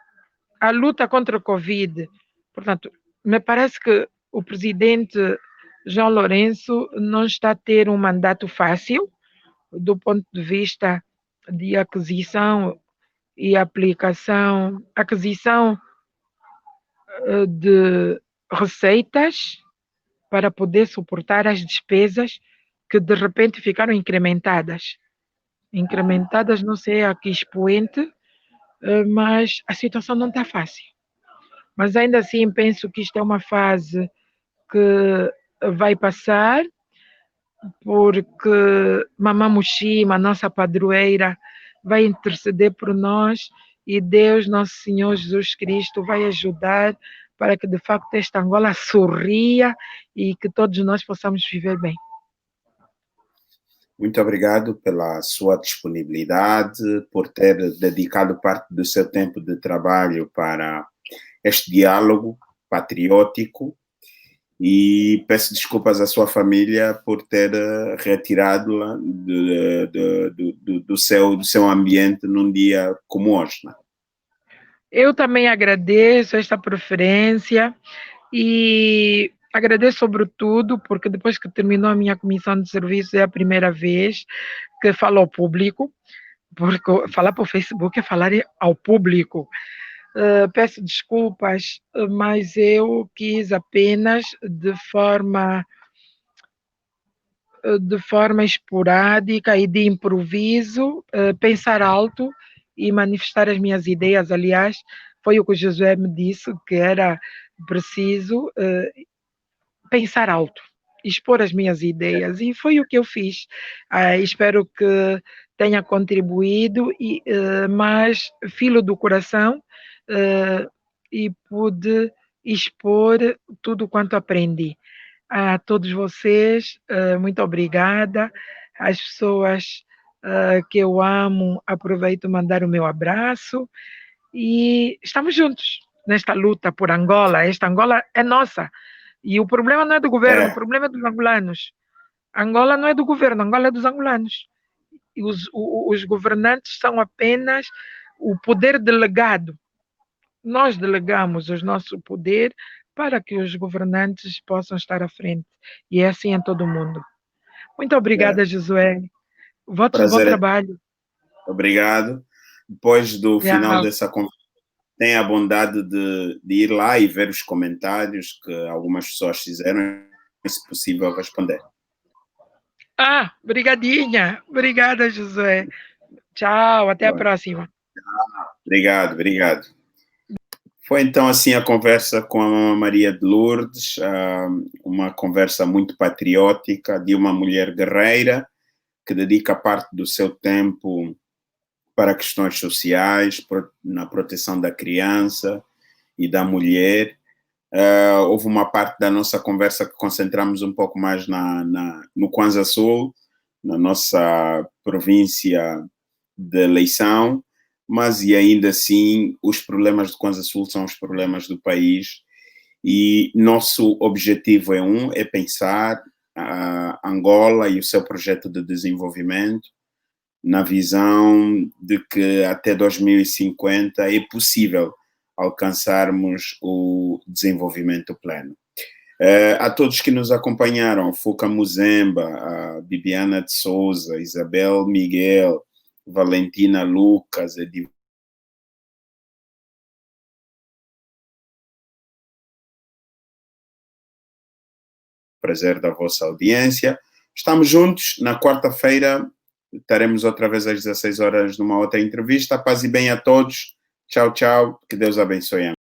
à luta contra o Covid. Portanto, me parece que o presidente João Lourenço não está a ter um mandato fácil do ponto de vista de aquisição e aplicação, aquisição de receitas para poder suportar as despesas que de repente ficaram incrementadas. Incrementadas, não sei a que expoente, mas a situação não está fácil. Mas ainda assim penso que isto é uma fase que vai passar, porque Mamã Muxima, a nossa padroeira, vai interceder por nós e Deus, nosso Senhor Jesus Cristo, vai ajudar para que de facto esta Angola sorria e que todos nós possamos viver bem. Muito obrigado pela sua disponibilidade, por ter dedicado parte do seu tempo de trabalho para este diálogo patriótico, e peço desculpas à sua família por ter retirado-la do seu ambiente num dia como hoje. Né? Eu também agradeço esta preferência e agradeço sobretudo porque depois que terminou a minha comissão de serviços é a primeira vez que falo ao público, porque falar para o Facebook é falar ao público. Peço desculpas, mas eu quis apenas de forma esporádica e de improviso pensar alto e manifestar as minhas ideias. Aliás, foi o que o Josué me disse, que era preciso pensar alto, expor as minhas ideias, e foi o que eu fiz. Espero que tenha contribuído, mas filo do coração, e pude expor tudo quanto aprendi. A todos vocês, muito obrigada. As pessoas que eu amo, aproveito mandar o meu abraço e estamos juntos nesta luta por Angola. Esta Angola é nossa. E o problema não é do governo, o É, problema é dos angolanos. Angola não é do governo, Angola é dos angolanos. E os governantes são apenas o poder delegado. Nós delegamos o nosso poder para que os governantes possam estar à frente. E é assim em todo o mundo. Muito é. obrigada, Josué. Votos de bom Prazer é. trabalho. Obrigado. Depois do final Tchau. dessa conversa, tenha a bondade de ir lá e ver os comentários que algumas pessoas fizeram, e, se possível, responder. Ah, brigadinha. Obrigada, Josué. Tchau, até a Bom, próxima. obrigado, obrigado. Foi então assim a conversa com a Mama Maria de Lourdes, uma conversa muito patriótica de uma mulher guerreira que dedica parte do seu tempo para questões sociais, na proteção da criança e da mulher. Houve uma parte da nossa conversa que concentramos um pouco mais no Kwanza Sul, na nossa província de eleição, mas e ainda assim os problemas do Kwanza Sul são os problemas do país e nosso objetivo é pensar a Angola e o seu projeto de desenvolvimento na visão de que até 2050 é possível alcançarmos o desenvolvimento pleno. A todos que nos acompanharam, Fuca Muzemba, a Bibiana de Souza, Isabel Miguel, Valentina Lucas, prazer da vossa audiência. Estamos juntos. Na quarta-feira estaremos outra vez às 16 horas numa outra entrevista. Paz e bem a todos. Tchau, tchau. Que Deus abençoe.